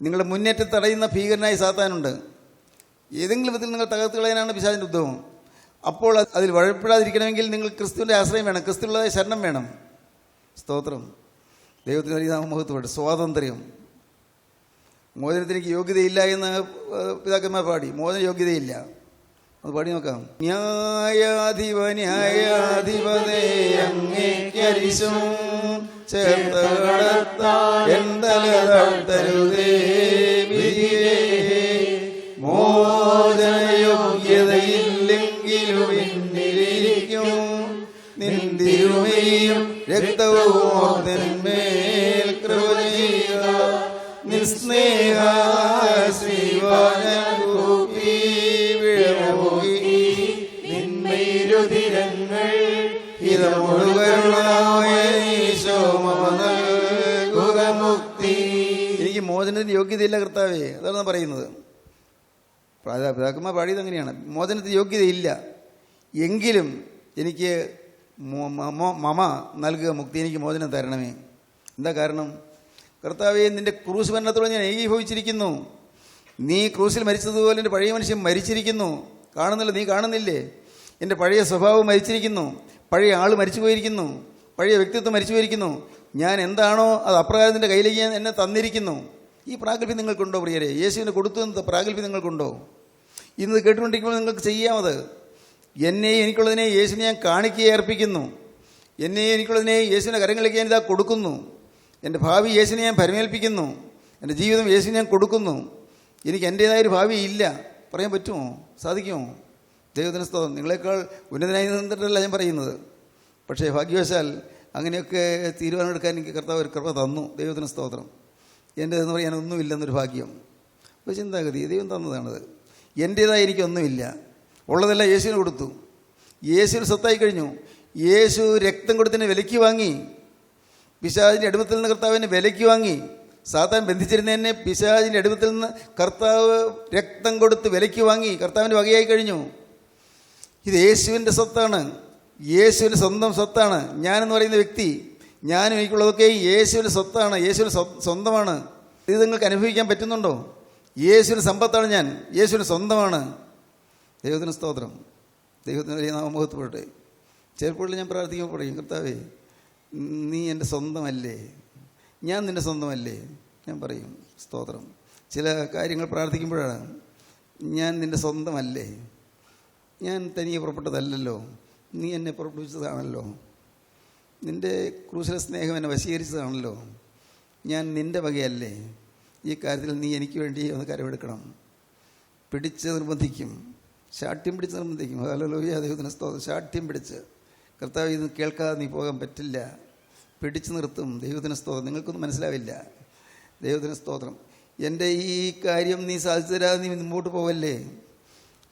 നിങ്ങളുടെ മുന്നേറ്റം തടയുന്ന ഭീകരനായി സാത്താനുണ്ട്. ഏതെങ്കിലും വിധത്തിൽ നിങ്ങൾ തകർത്ത് കളയാനാണ് പിശാചിൻ്റെ ഉദ്യമം. അപ്പോൾ അതിൽ വഴപ്പെടാതിരിക്കണമെങ്കിൽ നിങ്ങൾ ക്രിസ്തുവിൻ്റെ ആശ്രയം വേണം, ക്രിസ്തുവിൻ്റെതായ ശരണം വേണം. സ്തോത്രം. ദൈവത്തിന് വലിയ മഹത്വമുണ്ട്. സ്വാതന്ത്ര്യം. മോചനത്തിന് എനിക്ക് യോഗ്യതയില്ല എന്ന് പിതാക്കന്മാർ പാടി. മോചന യോഗ്യതയില്ല. അത് പാടി നോക്കാം. ന്യായാധിപതേ അങ്ങേക്കരിശം മോചനയോഗ്യതയില്ലെങ്കിലും എന്നിലിരിക്കും നിന്തിരുമയും രക്തവും ഓർത്തന്മേൽ കൃപ ചെയ്യുക. നിസ്നേഹ ശ്രീവാനൂപി വിഴമോകി നിന്മയിരുതിരങ്ങൾ ഹിതമുഴുകരുണായ മുക്തി. എനിക്ക് മോചനത്തിന് യോഗ്യതയില്ല കർത്താവേ. അതാണ് ഞാൻ പറയുന്നത്. പിതാക്കന്മാർ പാടിയത് അങ്ങനെയാണ്. മോചനത്തിന് യോഗ്യതയില്ല, എങ്കിലും എനിക്ക് മമ നൽകുക മുക്തി, എനിക്ക് മോചനം തരണമേ. എന്താ കാരണം? കർത്താവേ, നിന്റെ ക്രൂശ് മരണത്തോടെ ഞാൻ ഏകീഭവിച്ചിരിക്കുന്നു. നീ ക്രൂശിൽ മരിച്ചതുപോലെ എൻ്റെ പഴയ മനുഷ്യൻ മരിച്ചിരിക്കുന്നു. കാണുന്നില്ല? നീ കാണുന്നില്ലേ? എൻ്റെ പഴയ സ്വഭാവം മരിച്ചിരിക്കുന്നു, പഴയ ആൾ മരിച്ചു പോയിരിക്കുന്നു, പഴയ വ്യക്തിത്വം മരിച്ചു പോയിരിക്കുന്നു. ഞാൻ എന്താണോ അത് അപ്രകാരത്തിൻ്റെ കയ്യിലേക്ക് എന്നെ തന്നിരിക്കുന്നു. ഈ പ്രാഗൽഭ്യം നിങ്ങൾക്കുണ്ടോ പ്രിയരെ? യേശുവിന് കൊടുത്തു എന്ന പ്രാഗൽഭ്യം നിങ്ങൾക്കുണ്ടോ? ഇന്ന് കേട്ടുകൊണ്ടിരിക്കുമ്പോൾ നിങ്ങൾക്ക് ചെയ്യാമത്. എന്നെ എനിക്കുള്ളതിനെ യേശുവിനെ ഞാൻ കാണിക്കയെ അർപ്പിക്കുന്നു. എന്നെ എനിക്കുള്ളതിനെ യേശുവിൻ്റെ കരങ്ങളിലേക്ക് ഞാൻ ഇതാ കൊടുക്കുന്നു. എൻ്റെ ഭാവി യേശുവിനെ ഞാൻ പരിമേൽപ്പിക്കുന്നു. എൻ്റെ ജീവിതം യേശുവിനെ ഞാൻ കൊടുക്കുന്നു. എനിക്ക് എൻ്റേതായൊരു ഭാവി ഇല്ല. പറയാൻ പറ്റുമോ? സാധിക്കുമോ? ദൈവത്തിന് സ്തോത്രം. നിങ്ങളെക്കാൾ ഉന്നതനായി നിന്നിട്ടല്ല ഞാൻ പറയുന്നത്. പക്ഷേ ഭാഗ്യവശാൽ അങ്ങനെയൊക്കെ തീരുമാനമെടുക്കാൻ എനിക്ക് കർത്താവ് ഒരു കൃപ തന്നു. ദൈവത്തിന് സ്തോത്രം. എൻ്റേതെന്ന് പറയാൻ ഒന്നുമില്ലെന്നൊരു ഭാഗ്യം, ഒരു ചിന്താഗതി ദൈവം തന്നതാണത്. എൻ്റേതായി എനിക്കൊന്നുമില്ല, ഉള്ളതെല്ലാം യേശുവിന് കൊടുത്തു. യേശുവിന് സ്വത്തായി കഴിഞ്ഞു. യേശു രക്തം കൊടുത്തതിനെ വിലയ്ക്ക് വാങ്ങി. പിശാചിൻ്റെ അടിമത്തിൽ നിന്ന് കർത്താവിനെ വിലയ്ക്ക് വാങ്ങി. സാത്താൻ ബന്ധിച്ചിരുന്നതിനെ പിശാചിൻ്റെ അടിമത്തിൽ നിന്ന് കർത്താവ് രക്തം കൊടുത്ത് വിലയ്ക്ക് വാങ്ങി. കർത്താവിൻ്റെ വകയായി കഴിഞ്ഞു. ഇത് യേശുവിൻ്റെ സ്വത്താണ്, യേശുവിൻ്റെ സ്വന്തം സ്വത്താണ്. ഞാനെന്ന് പറയുന്ന വ്യക്തി, ഞാനും എനിക്കുള്ളതൊക്കെ യേശുവിൻ്റെ സ്വത്താണ്, യേശുവിൻ്റെ സ്വന്തമാണ്. ഇത് നിങ്ങൾക്ക് അനുഭവിക്കാൻ പറ്റുന്നുണ്ടോ? യേശുവിൻ്റെ സമ്പത്താണ് ഞാൻ, യേശുവിൻ്റെ സ്വന്തമാണ്. ദൈവത്തിന് സ്തോത്രം. ദൈവത്തിന് വലിയ നാമമഹത്വപ്പെടട്ടെ. ചിലപ്പോൾ ഞാൻ പ്രാർത്ഥിക്കുമ്പോൾ പറയും, കർത്താവേ നീ എൻ്റെ സ്വന്തമല്ലേ, ഞാൻ നിൻ്റെ സ്വന്തമല്ലേ. ഞാൻ പറയും സ്തോത്രം. ചില കാര്യങ്ങൾ പ്രാർത്ഥിക്കുമ്പോഴാണ്, ഞാൻ നിൻ്റെ സ്വന്തമല്ലേ, ഞാൻ തനിയെ പുറപ്പെട്ടതല്ലല്ലോ, നീ എന്നെ പുറപ്പെടുവിച്ചതാണല്ലോ, നിൻ്റെ ക്രൂശിലെ സ്നേഹം എന്നെ വശീകരിച്ചതാണല്ലോ, ഞാൻ നിൻ്റെ വകയല്ലേ, ഈ കാര്യത്തിൽ നീ എനിക്ക് വേണ്ടി ഒന്ന് കരമെടുക്കണം. പിടിച്ച് നിർബന്ധിക്കും, ശാഠ്യം പിടിച്ച് നിർബന്ധിക്കും. ഹല്ലേലൂയ, ദൈവത്തിന് സ്തോത്രം. ശാഠ്യം പിടിച്ച്, കർത്താവ് ഇത് കേൾക്കാതെ നീ പോകാൻ പറ്റില്ല, പിടിച്ചു നിർത്തും. ദൈവത്തിന് സ്തോത്രം. നിങ്ങൾക്കൊന്നും മനസ്സിലാവില്ല. ദൈവത്തിന് സ്തോത്രം. എൻ്റെ ഈ കാര്യം നീ സാധിച്ചു തരാതെ നീ മുമ്പോട്ട് പോവല്ലേ,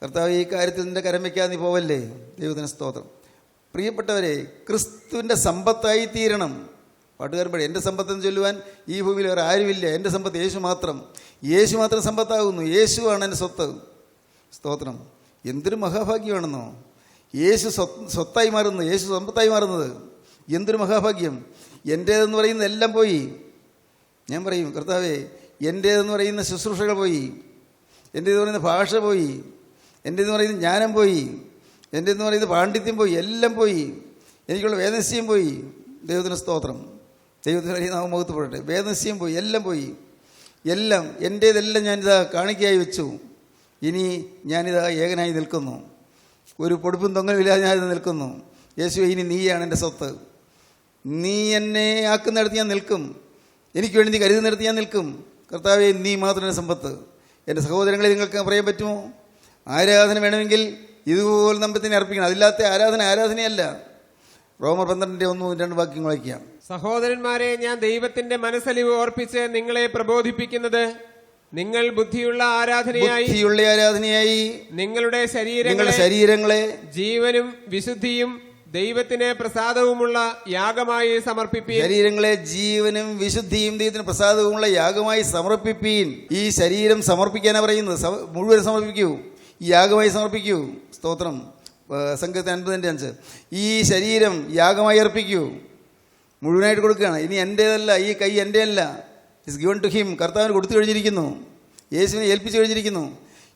കർത്താവ് ഈ കാര്യത്തിൽ നിൻ്റെ കരം വയ്ക്കാതെ നീ പോവല്ലേ. ദൈവത്തിന് സ്തോത്രം. പ്രിയപ്പെട്ടവരെ, ക്രിസ്തുവിൻ്റെ സമ്പത്തായി തീരണം. പാട്ടുകാരൻ പറയും, എൻ്റെ സമ്പത്തെന്ന് ചൊല്ലുവാൻ ഈ ഭൂമിയിൽ വേറെ ആരുമില്ല, എൻ്റെ സമ്പത്ത് യേശു മാത്രം. യേശു മാത്രം സമ്പത്താകുന്നു. യേശുവാണ് എൻ്റെ സ്വത്ത്. സ്തോത്രം. എന്തൊരു മഹാഭാഗ്യമാണെന്നോ യേശു സ്വത്തായി മാറുന്നത്, യേശു സമ്പത്തായി മാറുന്നത്. എന്തൊരു മഹാഭാഗ്യം. എൻ്റേതെന്ന് പറയുന്നത് എല്ലാം പോയി. ഞാൻ പറയും, കർത്താവേ എൻ്റേതെന്ന് പറയുന്ന ശുശ്രൂഷകൾ പോയി, എൻ്റേതെന്ന് പറയുന്ന ഭാഷ പോയി, എൻ്റേതെന്ന് പറയുന്ന ജ്ഞാനം പോയി, എൻ്റേതെന്ന് പറയുന്ന പാണ്ഡിത്യം പോയി, എല്ലാം പോയി. എനിക്കുള്ള വേദനിശ്ചയം പോയി. ദൈവത്തിന് സ്തോത്രം. ദൈവത്തിന് വലിയ നാമമഹത്വപ്പെടട്ടെ. വേദനിശ്ചയം പോയി, എല്ലാം പോയി. എല്ലാം എൻ്റേതെല്ലാം ഞാനിതാ കാണിക്കയായി വെച്ചു. ഇനി ഞാനിതാ ഏകനായി നിൽക്കുന്നു, ഒരു പൊടുപ്പും തൊങ്ങലുമില്ലാതെ ഞാനിത് നിൽക്കുന്നു. യേശുവേ, ഇനി നീയാണ് എൻ്റെ സ്വത്ത്. നീ എന്നെ ആക്കുന്നിടത്ത് ഞാൻ നിൽക്കും, എനിക്ക് വേണ്ടി നീ കരുതുന്നിടത്ത് ഞാൻ നിൽക്കും. കർത്താവേ, നീ മാത്രം എൻ്റെ സമ്പത്ത്. എൻ്റെ സഹോദരങ്ങളെ, നിങ്ങൾക്ക് പറയാൻ പറ്റുമോ? ആരാധന വേണമെങ്കിൽ ഇതുപോലെ നമ്പത്തിനെ അർപ്പിക്കണം. അതില്ലാത്ത ആരാധനയല്ല. റോമർ 12:1-2 വാക്യങ്ങൾ വായിക്കാം. സഹോദരന്മാരെ, ഞാൻ ദൈവത്തിന്റെ മനസ്സലിവ് ഓർപ്പിച്ച് നിങ്ങളെ പ്രബോധിപ്പിക്കുന്നത്, നിങ്ങൾ ബുദ്ധിയുള്ള ആരാധനയായി നിങ്ങളുടെ ശരീരങ്ങളെ ജീവനും വിശുദ്ധിയും ദൈവത്തിന് പ്രസാദവുമുള്ള യാഗമായി സമർപ്പിപ്പീൻ. ശരീരങ്ങളെ ജീവനും വിശുദ്ധിയും ദൈവത്തിന് പ്രസാദവുമുള്ള യാഗമായി സമർപ്പിപ്പീൻ. ഈ ശരീരം സമർപ്പിക്കാനാണ് പറയുന്നത്. മുഴുവൻ സമർപ്പിക്കൂ, ഈ യാഗമായി സമർപ്പിക്കൂ. സ്തോത്രം. സംഘത്തിന് 50:5. ഈ ശരീരം യാഗമായി അർപ്പിക്കൂ, മുഴുവനായിട്ട് കൊടുക്കുകയാണ്. ഇനി എൻ്റേതല്ല, ഈ കൈ എൻ്റെ അല്ല, ഇറ്റ്സ് ഗിവൺ ടു ഹിം. കർത്താവിന് കൊടുത്തു കഴിഞ്ഞിരിക്കുന്നു, യേശുവിനെ ഏൽപ്പിച്ചു കഴിഞ്ഞിരിക്കുന്നു.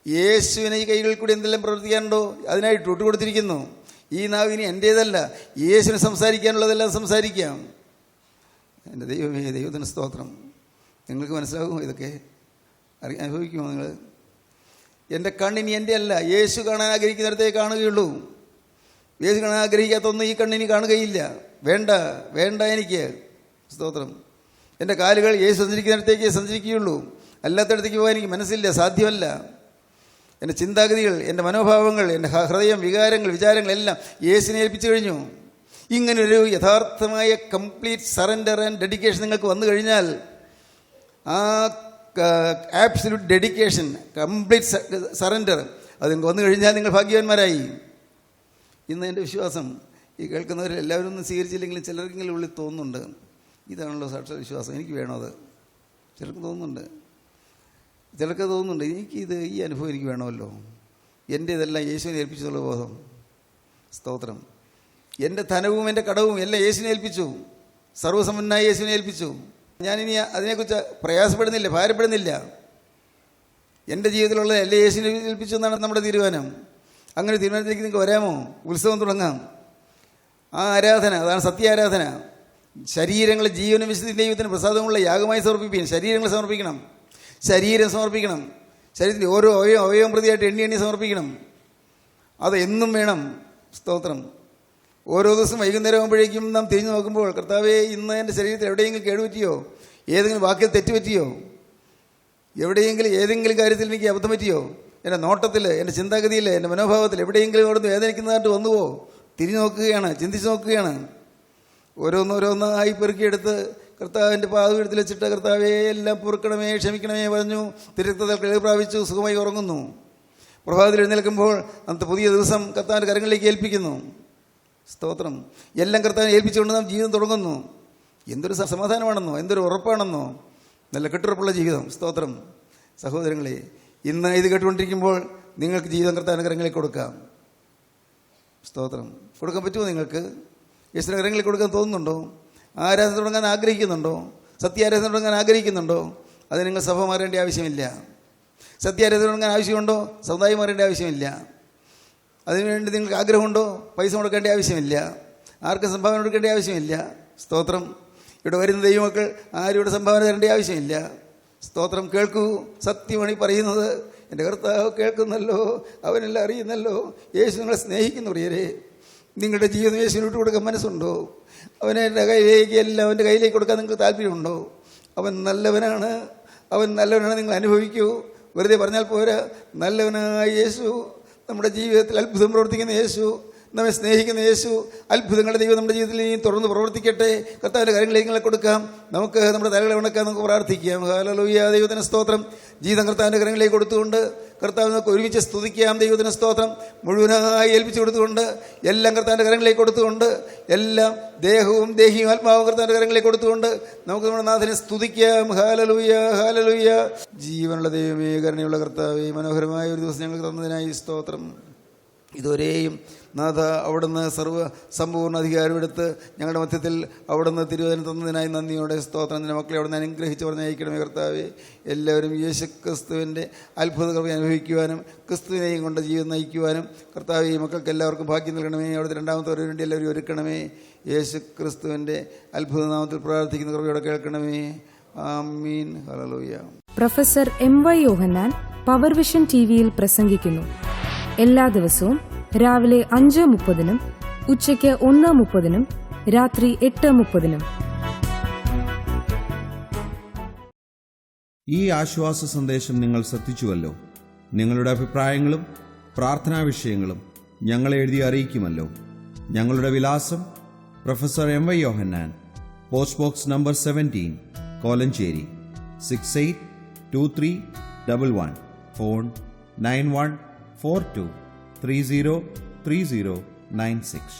യേശുവിനെ ഈ കൈകളിൽ കൂടി എന്തെല്ലാം പ്രവർത്തിക്കാനുണ്ടോ അതിനായിട്ട് കൊടുത്തിരിക്കുന്നു. ഈ നാവ് ഇനി എൻ്റേതല്ല, യേശുവിന് സംസാരിക്കാനുള്ളതെല്ലാം സംസാരിക്കാം. എൻ്റെ ദൈവമേ, ദൈവത്തിന് സ്തോത്രം. നിങ്ങൾക്ക് മനസ്സിലാകുമോ ഇതൊക്കെ? അനുഭവിക്കുമോ നിങ്ങൾ? എൻ്റെ കണ്ണിനി എൻ്റെ അല്ല, യേശു കാണാൻ ആഗ്രഹിക്കുന്നിടത്തേ കാണുകയുള്ളൂ. യേശു കാണാൻ ആഗ്രഹിക്കാത്തൊന്നും ഈ കണ്ണിനി കാണുകയില്ല. വേണ്ട എനിക്ക്. സ്തോത്രം. എൻ്റെ കാലുകൾ യേശു സഞ്ചരിക്കുന്നിടത്തേക്ക് സഞ്ചരിക്കുകയുള്ളൂ, അല്ലാത്തടത്തേക്ക് പോകാൻ എനിക്ക് മനസ്സില്ല, സാധ്യമല്ല. എൻ്റെ ചിന്താഗതികൾ, എൻ്റെ മനോഭാവങ്ങൾ, എൻ്റെ ഹൃദയം, വികാരങ്ങൾ, വിചാരങ്ങളെല്ലാം യേശുവിനെ ഏൽപ്പിച്ചു കഴിഞ്ഞു. ഇങ്ങനൊരു യഥാർത്ഥമായ കംപ്ലീറ്റ് സറണ്ടർ ആൻഡ് ഡെഡിക്കേഷൻ നിങ്ങൾക്ക് വന്നു കഴിഞ്ഞാൽ, ആ ആബ്സല്യൂട്ട് ഡെഡിക്കേഷൻ, കംപ്ലീറ്റ് സറണ്ടർ അത് നിങ്ങൾക്ക് വന്നു കഴിഞ്ഞാൽ നിങ്ങൾ ഭാഗ്യവാന്മാരായി. ഇന്ന് എൻ്റെ വിശ്വാസം, ഈ കേൾക്കുന്നവർ എല്ലാവരും ഒന്നും സ്വീകരിച്ചില്ലെങ്കിലും ചിലർക്കെങ്കിലും ഉള്ളിൽ തോന്നുന്നുണ്ട്, ഇതാണല്ലോ സാക്ഷാൽ വിശ്വാസം, എനിക്ക് വേണോ അത്. ചിലർക്ക് തോന്നുന്നുണ്ട്, എനിക്കിത്, ഈ അനുഭവം എനിക്ക് വേണമല്ലോ. എൻ്റെ ഇതെല്ലാം യേശുവിനെ ഏൽപ്പിച്ചുള്ള ബോധം. സ്തോത്രം. എൻ്റെ ധനവും എൻ്റെ കടവും എല്ലാം യേശുവിനെ ഏൽപ്പിച്ചു, സർവ്വസമ്പന്നനായ യേശുവിനെ ഏൽപ്പിച്ചു. ഞാനിനി അതിനെക്കുറിച്ച് പ്രയാസപ്പെടുന്നില്ല, ഭാരപ്പെടുന്നില്ല. എൻ്റെ ജീവിതത്തിലുള്ള എല്ലാ യേശുവിനെ ഏൽപ്പിച്ചു എന്നാണ് നമ്മുടെ തീരുമാനം. അങ്ങനെ തീരുമാനത്തിലേക്ക് നിങ്ങൾക്ക് വരാമോ? ഉത്സവം തുടങ്ങാം. ആ ആരാധന, അതാണ് സത്യാരാധന. ശരീരങ്ങളെ ജീവനും വിശുദ്ധ ദൈവത്തിന് പ്രസാദമുള്ള യാഗമായി സമർപ്പിക്കുകയും ശരീരങ്ങളെ സമർപ്പിക്കണം. ശരീരം സമർപ്പിക്കണം. ശരീരത്തിൻ്റെ ഓരോ അവയവം പ്രതിയായിട്ട് എണ്ണി സമർപ്പിക്കണം. അത് എന്നും വേണം. സ്തോത്രം. ഓരോ ദിവസം വൈകുന്നേരം ആകുമ്പോഴേക്കും നാം തിരിഞ്ഞു നോക്കുമ്പോൾ, കർത്താവേ, ഇന്ന് എൻ്റെ ശരീരത്തിൽ എവിടെയെങ്കിലും കേടുപറ്റിയോ, ഏതെങ്കിലും വാക്കിൽ തെറ്റുപറ്റിയോ, ഏതെങ്കിലും കാര്യത്തിൽ എനിക്ക് അബദ്ധം പറ്റിയോ, എൻ്റെ നോട്ടത്തിൽ, എൻ്റെ ചിന്താഗതിയിൽ, എൻ്റെ മനോഭാവത്തിൽ എവിടെയെങ്കിലും അവിടുന്ന് വേദനിക്കുന്നതായിട്ട് വന്നുവോ? തിരിഞ്ഞു നോക്കുകയാണ്, ചിന്തിച്ച് നോക്കുകയാണ്. ഓരോന്നോരോന്നായി പെറുക്കിയെടുത്ത് കർത്താവിൻ്റെ പാദപീഠത്തിൽ വെച്ചിട്ട് കർത്താവേ എല്ലാം പൊറുക്കണമേ, ക്ഷമിക്കണമേ പറഞ്ഞു. തിരുരക്തത്തിൽ കിളി പ്രാപിച്ചു, സുഖമായി ഉറങ്ങുന്നു. പ്രഭാതത്തിൽ എഴുന്നേൽക്കുമ്പോൾ അന്നത്തെ പുതിയ ദിവസം കർത്താവിൻ്റെ കരങ്ങളിലേക്ക് ഏൽപ്പിക്കുന്നു. സ്തോത്രം. എല്ലാം കർത്താവിനെ ഏൽപ്പിച്ചുകൊണ്ട് നാം ജീവിതം തുടങ്ങുന്നു. എന്തൊരു സമാധാനമാണെന്നോ, എന്തൊരു ഉറപ്പാണെന്നോ, നല്ല കെട്ടുറപ്പുള്ള ജീവിതം. സ്തോത്രം. സഹോദരങ്ങളെ, ഇന്ന് ഇത് കേട്ടുകൊണ്ടിരിക്കുമ്പോൾ നിങ്ങൾക്ക് ജീവിതം കർത്താവിൻ്റെ കരങ്ങളിൽ കൊടുക്കാം. സ്തോത്രം. കൊടുക്കാൻ പറ്റുമോ നിങ്ങൾക്ക്? യേശുവിൻ്റെ കരങ്ങളിൽ കൊടുക്കാൻ തോന്നുന്നുണ്ടോ? ആരാധന തുടങ്ങാൻ ആഗ്രഹിക്കുന്നുണ്ടോ? സത്യാരാധന തുടങ്ങാൻ ആഗ്രഹിക്കുന്നുണ്ടോ? അത് നിങ്ങൾ സഭ മാറേണ്ട ആവശ്യമില്ല. സത്യാരാധന തുടങ്ങാൻ ആവശ്യമുണ്ടോ? സമുദായം മാറേണ്ട ആവശ്യമില്ല. അതിനുവേണ്ടി നിങ്ങൾക്ക് ആഗ്രഹമുണ്ടോ? പൈസ മുടക്കേണ്ട ആവശ്യമില്ല. ആർക്കും സംഭാവന കൊടുക്കേണ്ട ആവശ്യമില്ല. സ്തോത്രം. ഇവിടെ വരുന്ന ദൈവമക്കൾ ആരും ഇവിടെ സംഭാവന തരേണ്ട ആവശ്യമില്ല. സ്തോത്രം. കേൾക്കൂ, സത്യമാണ് ഈ പറയുന്നത്. എൻ്റെ കർത്താവ് കേൾക്കുന്നല്ലോ, അവനെല്ലാം അറിയുന്നല്ലോ. യേശു നിങ്ങളെ സ്നേഹിക്കുന്നു. പ്രിയരെ, നിങ്ങളുടെ ജീവിതം യേശുവിന് വിട്ടു കൊടുക്കാൻ മനസ്സുണ്ടോ? അവൻ്റെ കയ്യിലേക്ക് എല്ലാം അവൻ്റെ കയ്യിലേക്ക് കൊടുക്കാൻ നിങ്ങൾക്ക് താല്പര്യമുണ്ടോ? അവൻ നല്ലവനാണ്, അവൻ നല്ലവനാണ്. നിങ്ങൾ അനുഭവിക്കൂ. വെറുതെ പറഞ്ഞാൽ പോരാ. നല്ലവനായ യേശു, നമ്മുടെ ജീവിതത്തിൽ അത്ഭുതം പ്രവർത്തിക്കുന്ന യേശു, നമ്മെ സ്നേഹിക്കുന്ന യേശു, അത്ഭുതങ്ങളുടെ ദൈവം നമ്മുടെ ജീവിതത്തിൽ ഇനി തുറന്ന് പ്രവർത്തിക്കട്ടെ. കർത്താവിൻ്റെ കാര്യങ്ങളിലേക്ക് നിങ്ങളെ കൊടുക്കാം. നമുക്ക് നമ്മുടെ തലകളെ ഉണക്കാൻ നമുക്ക് പ്രാർത്ഥിക്കാം. ഹല്ലേലൂയ. ദൈവത്തിന് സ്തോത്രം. ജീവിതം കർത്താവിൻ്റെ കാര്യങ്ങളിലേക്ക് കൊടുത്തുകൊണ്ട് കർത്താവ് നമുക്ക് ഒരുമിച്ച് സ്തുതിക്കാം. ദൈവത്തിന് സ്തോത്രം. മുഴുവനായി ഏൽപ്പിച്ചു കൊടുത്തുകൊണ്ട്, എല്ലാം കർത്താവിൻ്റെ കാര്യങ്ങളിലേക്ക് കൊടുത്തുകൊണ്ട്, എല്ലാം ദേഹവും ദേഹിയും ആത്മാവും കർത്താവിൻ്റെ കാര്യങ്ങളിലേക്ക് കൊടുത്തുകൊണ്ട് നമുക്ക് നമ്മുടെ നാഥനെ സ്തുതിക്കാം. Hallelujah, hallelujah. ജീവനുള്ള ദൈവമേ, കരുണയുള്ള കർത്താവേ, മനോഹരമായ ഒരു ദിവസം ഞങ്ങൾക്ക് തന്നതിനായി സ്തോത്രം. ഇതുവരെയും നാഥ അവിടുന്ന് സമ്പൂർണ്ണ അധികാരം എടുത്ത് ഞങ്ങളുടെ മധ്യത്തിൽ അവിടുന്ന് തിരുവചനം തന്നതിനായി നന്ദിയോടെ സ്തോത്രം. നിന്റെ മക്കളെ അവിടുന്ന് അനുഗ്രഹിച്ച് പറഞ്ഞയക്കണമേ കർത്താവേ. എല്ലാവരും യേശു ക്രിസ്തുവിൻ്റെ അത്ഭുത കൃപ അനുഭവിക്കുവാനും ക്രിസ്തുവിനെയും കൊണ്ട് ജീവിതം നയിക്കുവാനും കർത്താവേ ഈ മക്കൾക്ക് എല്ലാവർക്കും ഭാഗ്യം നൽകണമേ. അവിടുത്തെ രണ്ടാമത്തെ വേണ്ടി എല്ലാവരും ഒരുക്കണമേ. യേശു ക്രിസ്തുവിൻ്റെ അത്ഭുത നാമത്തിൽ പ്രാർത്ഥിക്കുന്ന കൃപയോടെ കേൾക്കണമേ. ആമീൻ. ഹല്ലേലൂയ. Professor MY Yohannan power vision ടിവിയിൽ പ്രസംഗിക്കുന്നു. എല്ലാ ദിവസവും രാവിലെ 5:30 ഉച്ചയ്ക്ക് 1:30 രാത്രി 8:30. ഈ ആശ്വാസ സന്ദേശം നിങ്ങൾ ശ്രദ്ധിച്ചുവല്ലോ. നിങ്ങളുടെ അഭിപ്രായങ്ങളും പ്രാർത്ഥനാ വിഷയങ്ങളും ഞങ്ങളെ എഴുതി അറിയിക്കുമല്ലോ. ഞങ്ങളുടെ വിലാസം professor MY Yohannan, post box number 17, Kolenchery 682311. Phone 9142303096.